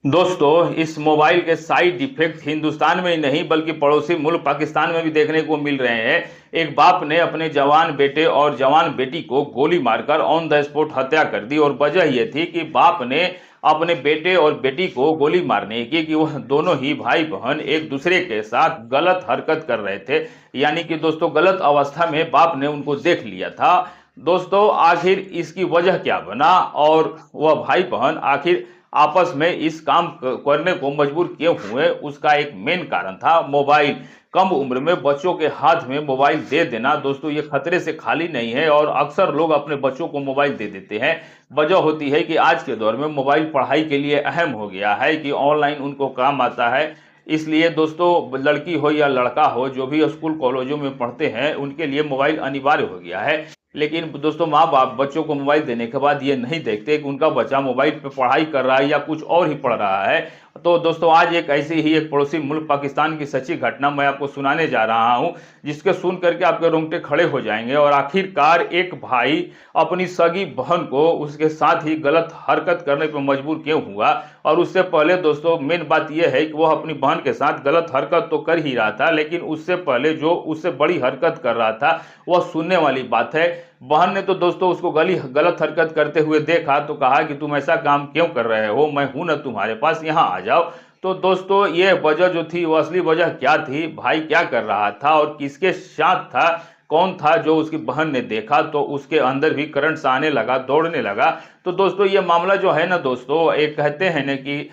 दोस्तों, इस मोबाइल के साइड इफेक्ट हिंदुस्तान में ही नहीं बल्कि पड़ोसी मुल्क पाकिस्तान में भी देखने को मिल रहे हैं। एक बाप ने अपने जवान बेटे और जवान बेटी को गोली मारकर ऑन द स्पॉट हत्या कर दी और वजह यह थी कि बाप ने अपने बेटे और बेटी को गोली मारने की कि वह दोनों ही भाई बहन एक दूसरे के साथ गलत हरकत कर रहे थे। यानी कि दोस्तों, गलत अवस्था में बाप ने उनको देख लिया था। दोस्तों, आखिर इसकी वजह क्या बना और वह भाई बहन आखिर आपस में इस काम करने को मजबूर क्यों हुए, उसका एक मेन कारण था मोबाइल। कम उम्र में बच्चों के हाथ में मोबाइल दे देना दोस्तों, ये खतरे से खाली नहीं है और अक्सर लोग अपने बच्चों को मोबाइल दे देते हैं। वजह होती है कि आज के दौर में मोबाइल पढ़ाई के लिए अहम हो गया है कि ऑनलाइन उनको काम आता है। इसलिए दोस्तों, लड़की हो या लड़का हो, जो भी स्कूल कॉलेजों में पढ़ते हैं उनके लिए मोबाइल अनिवार्य हो गया है। लेकिन दोस्तों, माँ बाप बच्चों को मोबाइल देने के बाद ये नहीं देखते कि उनका बच्चा मोबाइल पे पढ़ाई कर रहा है या कुछ और ही पढ़ रहा है। तो दोस्तों, आज एक ऐसी ही एक पड़ोसी मुल्क पाकिस्तान की सच्ची घटना मैं आपको सुनाने जा रहा हूं, जिसके सुन करके आपके रोंगटे खड़े हो जाएंगे। और आखिरकार एक भाई अपनी सगी बहन को उसके साथ ही गलत हरकत करने पर मजबूर क्यों हुआ। और उससे पहले दोस्तों, मेन बात यह है कि वह अपनी बहन के साथ गलत हरकत तो कर ही रहा था, लेकिन उससे पहले जो उससे बड़ी हरकत कर रहा था वह सुनने वाली बात है। बहन ने तो दोस्तों उसको गलत हरकत करते हुए देखा तो कहा कि तुम ऐसा काम क्यों कर रहे हो, मैं हूं ना तुम्हारे पास, यहां आ जाओ। तो दोस्तों, ये वजह जो थी वो असली वजह क्या थी, भाई क्या कर रहा था और किसके साथ था, कौन था जो उसकी बहन ने देखा तो उसके अंदर भी करंट सा आने लगा, दौड़ने लगा। तो दोस्तों, ये मामला जो है ना दोस्तों, एक कहते हैं ना कि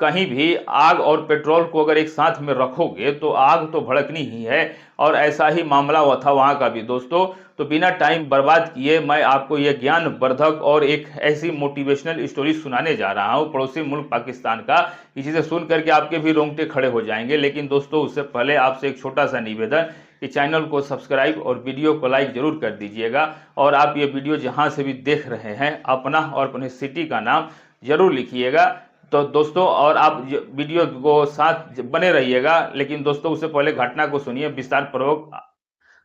कहीं भी आग और पेट्रोल को अगर एक साथ में रखोगे तो आग तो भड़कनी ही है। और ऐसा ही मामला हुआ था वहां का भी दोस्तों। तो बिना टाइम बर्बाद किए मैं आपको यह ज्ञानवर्धक और एक ऐसी मोटिवेशनल स्टोरी सुनाने जा रहा हूं पड़ोसी मुल्क पाकिस्तान का, जिसे सुन करके आपके भी रोंगटे खड़े हो जाएंगे। लेकिन दोस्तों, उससे पहले आपसे एक छोटा सा निवेदन कि चैनल को सब्सक्राइब और वीडियो को लाइक जरूर कर दीजिएगा। और आप ये वीडियो जहां से भी देख रहे हैं अपना और अपने सिटी का नाम जरूर लिखिएगा। तो दोस्तों, और आप वीडियो को साथ बने रहिएगा। लेकिन दोस्तों, उससे पहले घटना को सुनिए विस्तार पूर्वक।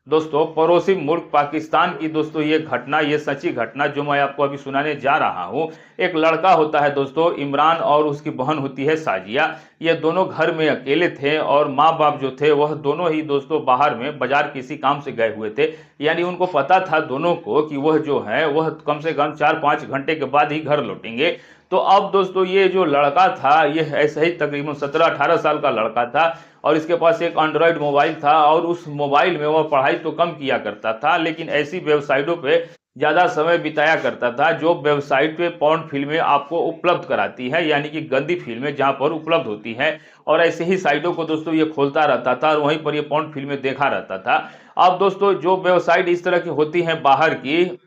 दोस्तों, पड़ोसी मुल्क पाकिस्तान की दोस्तों ये घटना, ये सच्ची घटना जो मैं आपको अभी सुनाने जा रहा हूँ। एक लड़का होता है दोस्तों इमरान और उसकी बहन होती है साजिया। ये दोनों घर में अकेले थे और माँ बाप जो थे वह दोनों ही दोस्तों बाहर में बाजार किसी काम से गए हुए थे। यानी उनको पता था दोनों को कि वह जो है वह कम से कम 4-5 घंटे के बाद ही घर लौटेंगे। तो अब दोस्तों, ये जो लड़का था ये ऐसे ही तकरीबन 17-18 साल का लड़का था और इसके पास एक एंड्रॉयड मोबाइल था। और उस मोबाइल में वह पढ़ाई तो कम किया करता था, लेकिन ऐसी वेबसाइटों पे ज़्यादा समय बिताया करता था जो वेबसाइट पे पॉर्न फिल्में आपको उपलब्ध कराती है, यानी कि गंदी फिल्में जहाँ पर उपलब्ध होती हैं। और ऐसे ही साइटों को दोस्तों ये खोलता रहता था और वहीं पर ये पॉर्न फिल्में देखा रहता था। अब दोस्तों, जो वेबसाइट इस तरह की होती हैं बाहर की,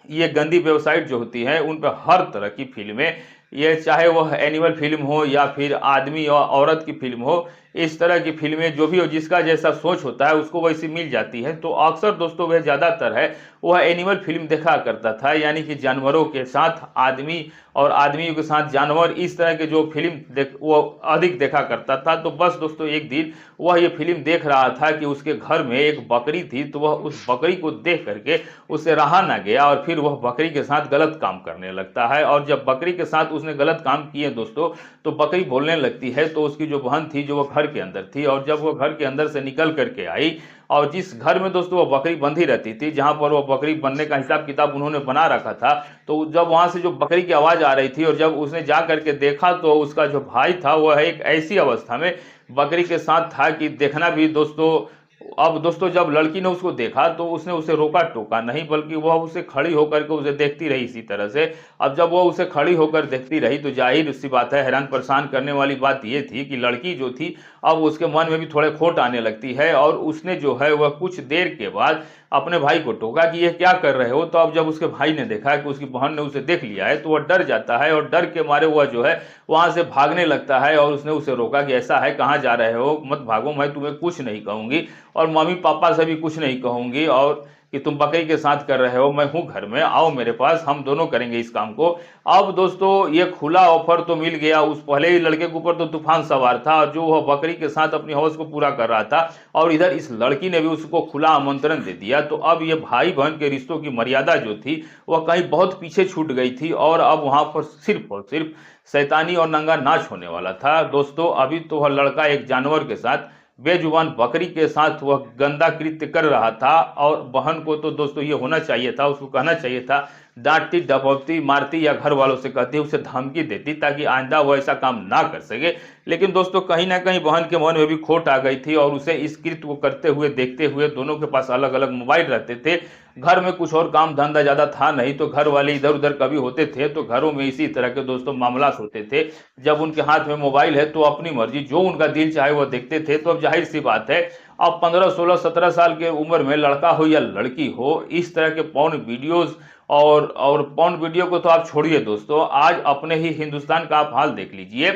ये गंदी वेबसाइट जो होती है उन पर हर तरह की फिल्में, ये चाहे वह एनिमल फिल्म हो या फिर आदमी और औरत की फिल्म हो, इस तरह की फिल्में जो भी हो, जिसका जैसा सोच होता है उसको वैसी मिल जाती है। तो अक्सर दोस्तों वह ज़्यादातर है वह एनिमल फिल्म देखा करता था, यानी कि जानवरों के साथ आदमी और आदमियों के साथ जानवर, इस तरह के जो फिल्म वो अधिक देखा करता था। तो बस दोस्तों, एक दिन वह ये फिल्म देख रहा था कि उसके घर में एक बकरी थी, तो वह उस बकरी को देख करके उससे रहा ना गया और फिर वह बकरी के साथ गलत काम करने लगता है। और जब बकरी के साथ उसने गलत काम किए दोस्तों, तो बकरी बोलने लगती है। तो उसकी जो बहन थी जो वो घर के अंदर थी, और जब वो घर के अंदर से निकल करके आई और जिस घर में दोस्तों वो बकरी बंधी रहती थी, जहां पर वो बकरी बनने का हिसाब किताब उन्होंने बना रखा था, तो जब वहां से जो बकरी की आवाज आ रही थी और जब उसने जा करके देखा तो उसका जो भाई था वह एक ऐसी अवस्था में बकरी के साथ था कि देखना भी दोस्तों। अब दोस्तों, जब लड़की ने उसको देखा तो उसने उसे रोका टोका नहीं, बल्कि वह उसे खड़ी होकर के उसे देखती रही इसी तरह से। अब जब वह उसे खड़ी होकर देखती रही तो जाहिर सी बात है, हैरान परेशान करने वाली बात यह थी कि लड़की जो थी अब उसके मन में भी थोड़े खोट आने लगती है। और उसने जो है वह कुछ देर के बाद अपने भाई को टोका कि यह क्या कर रहे हो। तो अब जब उसके भाई ने देखा कि उसकी बहन ने उसे देख लिया है तो वह डर जाता है और डर के मारे वह जो है वहां से भागने लगता है। और उसने उसे रोका कि ऐसा है, कहाँ जा रहे हो, मत भागो, मैं तुम्हें कुछ नहीं कहूंगी और मम्मी पापा से भी कुछ नहीं कहूंगी। और कि तुम बकरी के साथ कर रहे हो, मैं हूं घर में, आओ मेरे पास, हम दोनों करेंगे इस काम को। अब दोस्तों ये खुला ऑफर तो मिल गया, उस पहले ही लड़के के ऊपर तो तूफान सवार था जो वह बकरी के साथ अपनी हौस को पूरा कर रहा था, और इधर इस लड़की ने भी उसको खुला आमंत्रण दे दिया। तो अब ये भाई बहन के रिश्तों की मर्यादा जो थी वह कहीं बहुत पीछे छूट गई थी, और अब वहां पर सिर्फ और सिर्फ शैतानी और नंगा नाच होने वाला था। दोस्तों अभी तो वह लड़का एक जानवर के साथ, बेजुबान बकरी के साथ वह गंदा कृत्य कर रहा था, और बहन को तो दोस्तों ये होना चाहिए था, उसको कहना चाहिए था, डांटती डपौती मारती या घर वालों से कहती, उसे धमकी देती ताकि आइंदा वो ऐसा काम ना कर सके। लेकिन दोस्तों कहीं ना कहीं बहन के मन में भी खोट आ गई थी, और उसे इस कृत्य को करते हुए देखते हुए, दोनों के पास अलग अलग मोबाइल रहते थे, घर में कुछ और काम धंधा ज्यादा था नहीं, तो घर वाले इधर उधर कभी होते थे तो घरों में इसी तरह के दोस्तों मामला होते थे। जब उनके हाथ में मोबाइल है तो अपनी मर्जी जो उनका दिल चाहे वो देखते थे। तो अब जाहिर सी बात है, अब 15 16 17 साल के उम्र में लड़का हो या लड़की हो, इस तरह के पॉर्न वीडियोस और पॉर्न वीडियो को तो आप छोड़िए दोस्तों, आज अपने ही हिंदुस्तान का आप हाल देख लीजिए।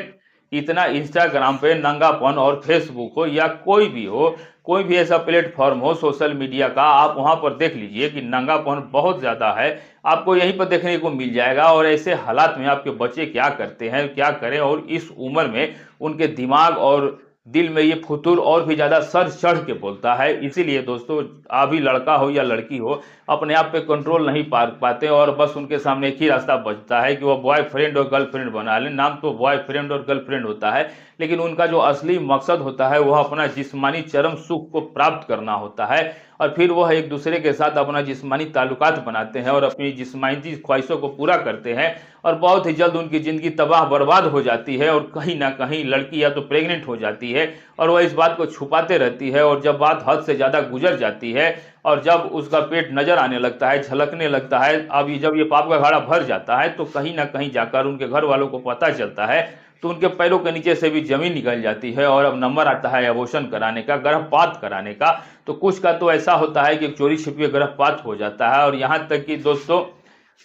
इतना इंस्टाग्राम पे नंगापन, और फेसबुक हो या कोई भी हो, कोई भी ऐसा प्लेटफॉर्म हो सोशल मीडिया का, आप वहां पर देख लीजिए कि नंगापन बहुत ज्यादा है, आपको यहीं पर देखने को मिल जाएगा। और ऐसे हालात में आपके बच्चे क्या करते हैं, क्या करें, और इस उम्र में उनके दिमाग और दिल में ये फुतूर और भी ज्यादा सर चढ़ के बोलता है। इसीलिए दोस्तों अभी लड़का हो या लड़की हो, अपने आप पे कंट्रोल नहीं पा पाते, और बस उनके सामने एक ही रास्ता बचता है कि वो बॉयफ्रेंड और गर्लफ्रेंड बना लें। नाम तो बॉयफ्रेंड और गर्लफ्रेंड होता है, लेकिन उनका जो असली मकसद होता है वह अपना जिस्मानी चरम सुख को प्राप्त करना होता है, और फिर वह एक दूसरे के साथ अपना जिस्मानी ताल्लुकात बनाते हैं और अपनी जिस्मानी ख्वाहिशों को पूरा करते हैं, और बहुत ही जल्द उनकी जिंदगी तबाह बर्बाद हो जाती है। और कहीं ना कहीं लड़की या तो प्रेग्नेंट हो जाती है, और वह इस बात को छुपाते रहती है, और जब बात हद से ज्यादा गुजर जाती है और जब उसका पेट नजर आने लगता है, झलकने लगता है, अब जब ये पाप का घड़ा भर जाता है, तो कहीं ना कहीं जाकर उनके घर वालों को पता चलता है, तो उनके पैरों के नीचे से भी जमीन निकल जाती है, और अब नंबर आता है अबॉर्शन कराने का, गर्भपात कराने का। तो कुछ का तो ऐसा होता है कि चोरी छिपे गर्भपात हो जाता है, और यहाँ तक कि दोस्तों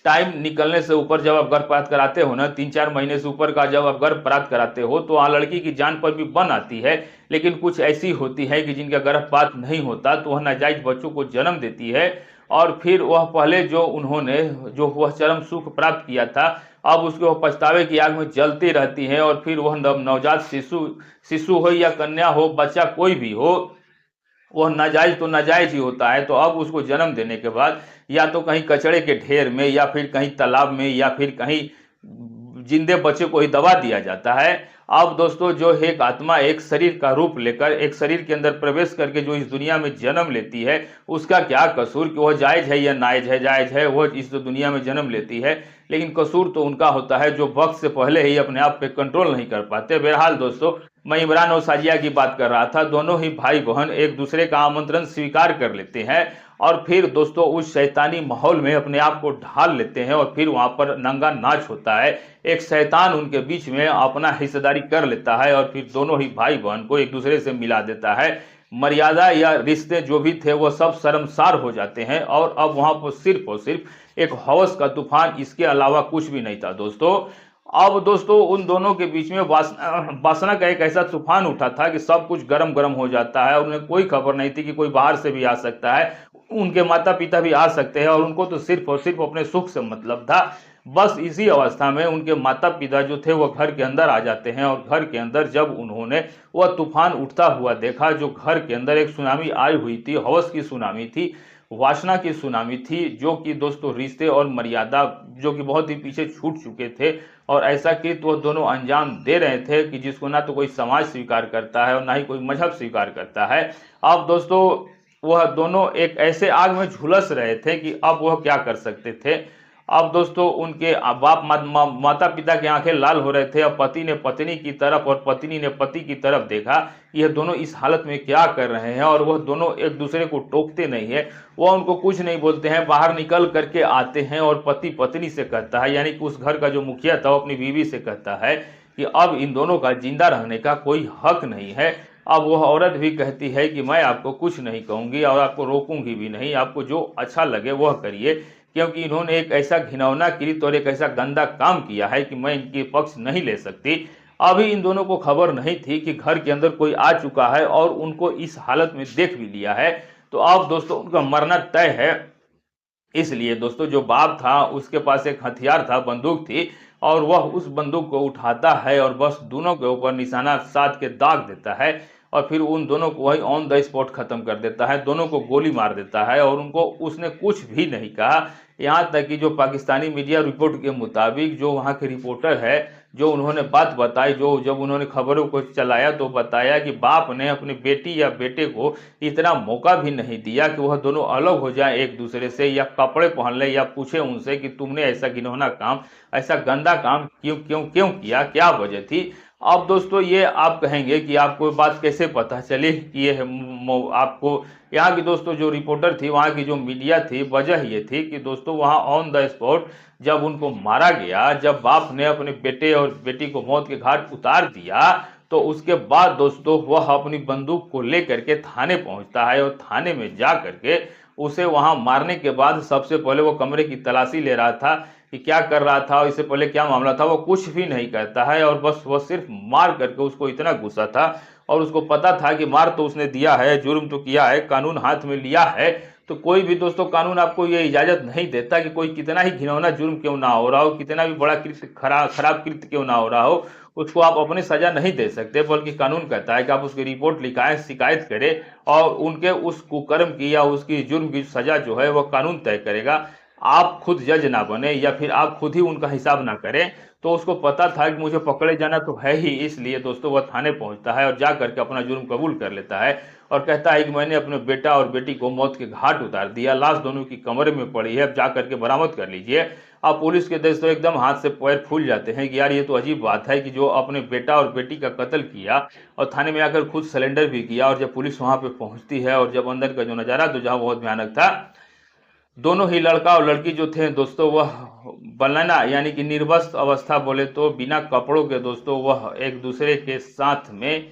टाइम निकलने से ऊपर जब आप गर्भपात कराते हो ना, 3-4 महीने से ऊपर का जब आप गर्भपात कराते हो, तो वहाँ लड़की की जान पर भी बन आती है। लेकिन कुछ ऐसी होती है कि जिनका गर्भपात नहीं होता, तो वह नाजायज बच्चों को जन्म देती है, और फिर वह पहले जो वह चरम सुख प्राप्त किया था, अब उसके वह पछतावे की आग में जलती रहती है, और फिर वह नवजात शिशु हो या कन्या हो, बच्चा कोई भी हो, वह नाजायज तो नाजायज ही होता है। तो अब उसको जन्म देने के बाद या तो कहीं कचड़े के ढेर में, या फिर कहीं तालाब में, या फिर कहीं जिंदे बच्चे को ही दबा दिया जाता है। अब दोस्तों जो एक आत्मा एक शरीर का रूप लेकर एक शरीर के अंदर प्रवेश करके जो इस दुनिया में जन्म लेती है, उसका क्या कसूर कि वह जायज है या नायज है? जायज है, वह इस दुनिया में जन्म लेती है, लेकिन कसूर तो उनका होता है जो वक्त से पहले ही अपने आप पे कंट्रोल नहीं कर पाते। बहरहाल दोस्तों, मैं इमरान और साजिया की बात कर रहा था। दोनों ही भाई बहन एक दूसरे का आमंत्रण स्वीकार कर लेते हैं, और फिर दोस्तों उस शैतानी माहौल में अपने आप को ढाल लेते हैं, और फिर वहां पर नंगा नाच होता है। एक शैतान उनके बीच में अपना हिस्सेदारी कर लेता है, और फिर दोनों ही भाई बहन को एक दूसरे से मिला देता है। मर्यादा या रिश्ते जो भी थे वो सब शर्मसार हो जाते हैं, और अब वहां पर सिर्फ और सिर्फ एक हवस का तूफान, इसके अलावा कुछ भी नहीं था दोस्तों। अब दोस्तों उन दोनों के बीच में वासना का एक ऐसा तूफान उठा था कि सब कुछ गरम गरम हो जाता है। उन्हें कोई खबर नहीं थी कि कोई बाहर से भी आ सकता है, उनके माता पिता भी आ सकते हैं, और उनको तो सिर्फ और सिर्फ अपने सुख से मतलब था। बस इसी अवस्था में उनके माता पिता जो थे वो घर के अंदर आ जाते हैं, और घर के अंदर जब उन्होंने वह तूफान उठता हुआ देखा, जो घर के अंदर एक सुनामी आई हुई थी, हवस की सुनामी थी, वासना की सुनामी थी, जो कि दोस्तों रिश्ते और मर्यादा जो कि बहुत ही पीछे छूट चुके थे, और ऐसा कृत्य वो दोनों अंजाम दे रहे थे कि जिसको ना तो कोई समाज स्वीकार करता है और ना ही कोई मजहब स्वीकार करता है। अब दोस्तों वह दोनों एक ऐसे आग में झुलस रहे थे कि अब वह क्या कर सकते थे। अब दोस्तों उनके माता पिता की आंखें लाल हो रहे थे। अब पति ने पत्नी की तरफ और पत्नी ने पति की तरफ देखा, यह दोनों इस हालत में क्या कर रहे हैं, और वह दोनों एक दूसरे को टोकते नहीं है, वह उनको कुछ नहीं बोलते हैं। बाहर निकल करके आते हैं, और पति पत्नी से कहता है, यानी कि उस घर का जो मुखिया था वो अपनी बीवी से कहता है कि अब इन दोनों का जिंदा रहने का कोई हक नहीं है। अब वह औरत भी कहती है कि मैं आपको कुछ नहीं कहूंगी और आपको रोकूंगी भी नहीं, आपको जो अच्छा लगे वह करिए, क्योंकि इन्होंने एक ऐसा घिनौना कृत्य और एक ऐसा गंदा काम किया है कि मैं इनके पक्ष नहीं ले सकती। अभी इन दोनों को खबर नहीं थी कि घर के अंदर कोई आ चुका है और उनको इस हालत में देख भी लिया है। तो अब दोस्तों उनका मरना तय है। इसलिए दोस्तों जो बाप था उसके पास एक हथियार था, बंदूक थी, और वह उस बंदूक को उठाता है और बस दोनों के ऊपर निशाना साध के दाग देता है और फिर उन दोनों को वही ऑन द स्पॉट खत्म कर देता है, दोनों को गोली मार देता है और उनको उसने कुछ भी नहीं कहा। यहाँ तक कि जो पाकिस्तानी मीडिया रिपोर्ट के मुताबिक जो वहाँ के रिपोर्टर है, जो उन्होंने बात बताई, जो जब उन्होंने खबरों को चलाया तो बताया कि बाप ने अपनी बेटी या बेटे को इतना मौका भी नहीं दिया कि वह दोनों अलग हो जाएं एक दूसरे से, या कपड़े पहन ले, या पूछे उनसे कि तुमने ऐसा घिनौना काम, ऐसा गंदा काम क्यों क्यों क्यों किया, क्या वजह थी। अब दोस्तों ये आप कहेंगे कि आपको बात कैसे पता चली कि ये आपको, यहाँ की दोस्तों जो रिपोर्टर थी, वहाँ की जो मीडिया थी, वजह ये थी कि दोस्तों वहाँ ऑन द स्पॉट जब उनको मारा गया, जब बाप ने अपने बेटे और बेटी को मौत के घाट उतार दिया, तो उसके बाद दोस्तों वह अपनी बंदूक को लेकर के थाने पहुंचता है और थाने में जा करके उसे वहां मारने के बाद सबसे पहले वो कमरे की तलाशी ले रहा था कि क्या कर रहा था और इससे पहले क्या मामला था, वो कुछ भी नहीं करता है और बस वो सिर्फ मार करके, उसको इतना गुस्सा था और उसको पता था कि मार तो उसने दिया है, जुर्म तो किया है, कानून हाथ में लिया है, तो कोई भी दोस्तों कानून आपको ये इजाजत नहीं देता कि कोई कितना ही घिनौना जुर्म क्यों ना हो रहा हो, कितना भी बड़ा कृत्य खराब कृत्य क्यों ना हो रहा हो, उसको आप अपनी सजा नहीं दे सकते, बल्कि कानून कहता है कि आप उसकी रिपोर्ट लिखाएं, शिकायत करें और उनके उस कुकर्म की या उसकी जुर्म की सजा जो है वह कानून तय करेगा। आप खुद जज ना बने या फिर आप खुद ही उनका हिसाब ना करें। तो उसको पता था कि मुझे पकड़े जाना तो है ही, इसलिए दोस्तों वह थाने पहुंचता है और जा करके अपना जुर्म कबूल कर लेता है और कहता है कि मैंने अपने बेटा और बेटी को मौत के घाट उतार दिया, लाश दोनों की कमरे में पड़ी है, अब जा करके बरामद कर लीजिए। अब पुलिस के दोस्तों एकदम हाथ से पैर फूल जाते हैं कि यार ये तो अजीब बात है कि जो अपने बेटा और बेटी का कत्ल किया और थाने में आकर खुद सरेंडर भी किया, और जब पुलिस वहां पे पहुंचती है और जब अंदर का जो नजारा तो जहां बहुत भयानक था, दोनों ही लड़का और लड़की जो थे दोस्तों वह बनना यानी कि निर्वस्त्र अवस्था बोले तो बिना कपड़ों के दोस्तों वह एक दूसरे के साथ में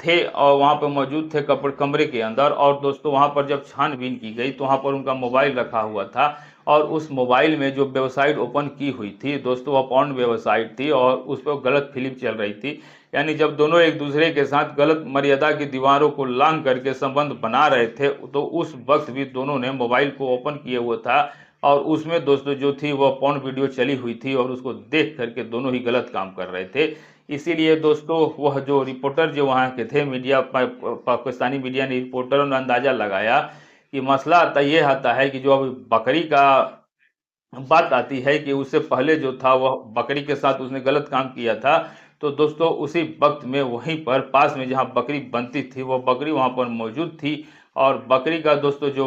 थे और वहां पर मौजूद थे कमरे के अंदर। और दोस्तों वहां पर जब छानबीन की गई तो वहां पर उनका मोबाइल रखा हुआ था और उस मोबाइल में जो वेबसाइट ओपन की हुई थी दोस्तों वह पॉर्न वेबसाइट थी और उस पर गलत फिल्म चल रही थी। यानी जब दोनों एक दूसरे के साथ गलत मर्यादा की दीवारों को लांघ करके संबंध बना रहे थे तो उस वक्त भी दोनों ने मोबाइल को ओपन किए हुआ था और उसमें दोस्तों जो थी वह पॉर्न वीडियो चली हुई थी और उसको देख करके दोनों ही गलत काम कर रहे थे। इसीलिए दोस्तों वह जो रिपोर्टर जो वहाँ के थे मीडिया पाकिस्तानी मीडिया ने रिपोर्टरों ने अंदाजा लगाया कि मसला आता ये आता है कि जो अभी बकरी का बात आती है कि उससे पहले जो था वह बकरी के साथ उसने गलत काम किया था, तो दोस्तों उसी वक्त में वहीं पर पास में जहां बकरी बनती थी वह बकरी वहां पर मौजूद थी और बकरी का दोस्तों जो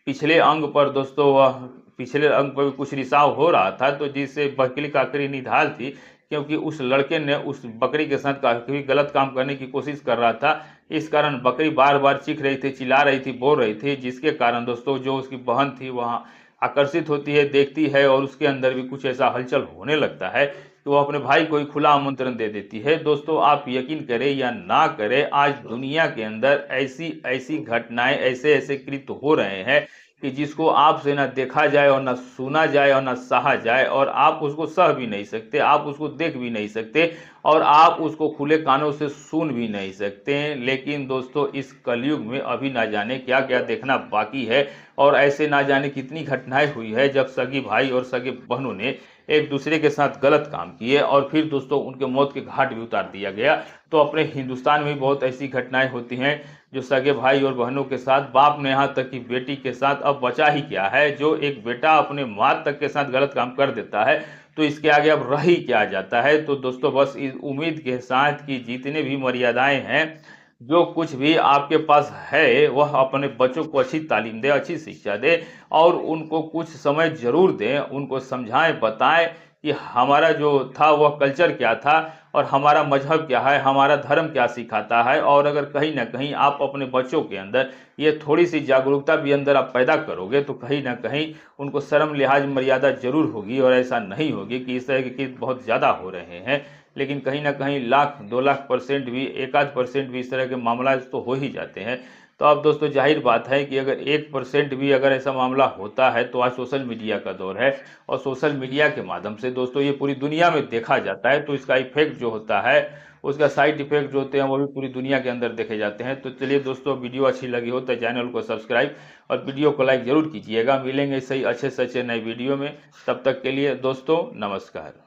पिछले अंग पर दोस्तों वह पिछले अंग पर भी कुछ रिसाव हो रहा था, तो जिससे बकरी का आखिरी निढाल थी क्योंकि उस लड़के ने उस बकरी के साथ काफी गलत काम करने की कोशिश कर रहा था। इस कारण बकरी बार बार चीख रही थी, चिल्ला रही थी, बोल रही थी, जिसके कारण दोस्तों जो उसकी बहन थी वहाँ आकर्षित होती है, देखती है और उसके अंदर भी कुछ ऐसा हलचल होने लगता है कि वो अपने भाई को ही खुला आमंत्रण दे देती है। दोस्तों आप यकीन करें या ना करें, आज दुनिया के अंदर ऐसी ऐसी घटनाएं, ऐसे ऐसे कृत्य हो रहे हैं कि जिसको आपसे ना देखा जाए और ना सुना जाए और ना सहा जाए और आप उसको सह भी नहीं सकते, आप उसको देख भी नहीं सकते और आप उसको खुले कानों से सुन भी नहीं सकते। लेकिन दोस्तों इस कलयुग में अभी ना जाने क्या क्या देखना बाकी है और ऐसे ना जाने कितनी घटनाएं हुई है जब सगी भाई और सगे बहनों ने एक दूसरे के साथ गलत काम किए और फिर दोस्तों उनके मौत के घाट भी उतार दिया गया। तो अपने हिंदुस्तान में बहुत ऐसी घटनाएं होती हैं जो सगे भाई और बहनों के साथ, बाप ने यहाँ तक कि बेटी के साथ, अब बचा ही क्या है, जो एक बेटा अपने माँ तक के साथ गलत काम कर देता है तो इसके आगे अब रह ही क्या जाता है। तो दोस्तों बस इस उम्मीद के साथ कि जितने भी मर्यादाएं हैं, जो कुछ भी आपके पास है, वह अपने बच्चों को अच्छी तालीम दे, अच्छी शिक्षा दे और उनको कुछ समय जरूर दें, उनको समझाएं, बताएं कि हमारा जो था वह कल्चर क्या था और हमारा मजहब क्या है, हमारा धर्म क्या सिखाता है। और अगर कहीं ना कहीं आप अपने बच्चों के अंदर ये थोड़ी सी जागरूकता भी अंदर आप पैदा करोगे तो कहीं ना कहीं उनको शर्म लिहाज मर्यादा जरूर होगी और ऐसा नहीं होगी कि इस तरह के केस बहुत ज़्यादा हो रहे हैं। लेकिन कहीं ना कहीं लाख 2 लाख% भी, 1-8% भी इस तरह के मामला तो हो ही जाते हैं। तो अब दोस्तों जाहिर बात है कि अगर 1% भी अगर ऐसा मामला होता है तो आज सोशल मीडिया का दौर है और सोशल मीडिया के माध्यम से दोस्तों ये पूरी दुनिया में देखा जाता है, तो इसका इफेक्ट जो होता है उसका साइड इफेक्ट जो होते हैं वो भी पूरी दुनिया के अंदर देखे जाते हैं। तो चलिए दोस्तों, वीडियो अच्छी लगी हो तो चैनल को सब्सक्राइब और वीडियो को लाइक जरूर कीजिएगा। मिलेंगे सही अच्छे से अच्छे नए वीडियो में, तब तक के लिए दोस्तों नमस्कार।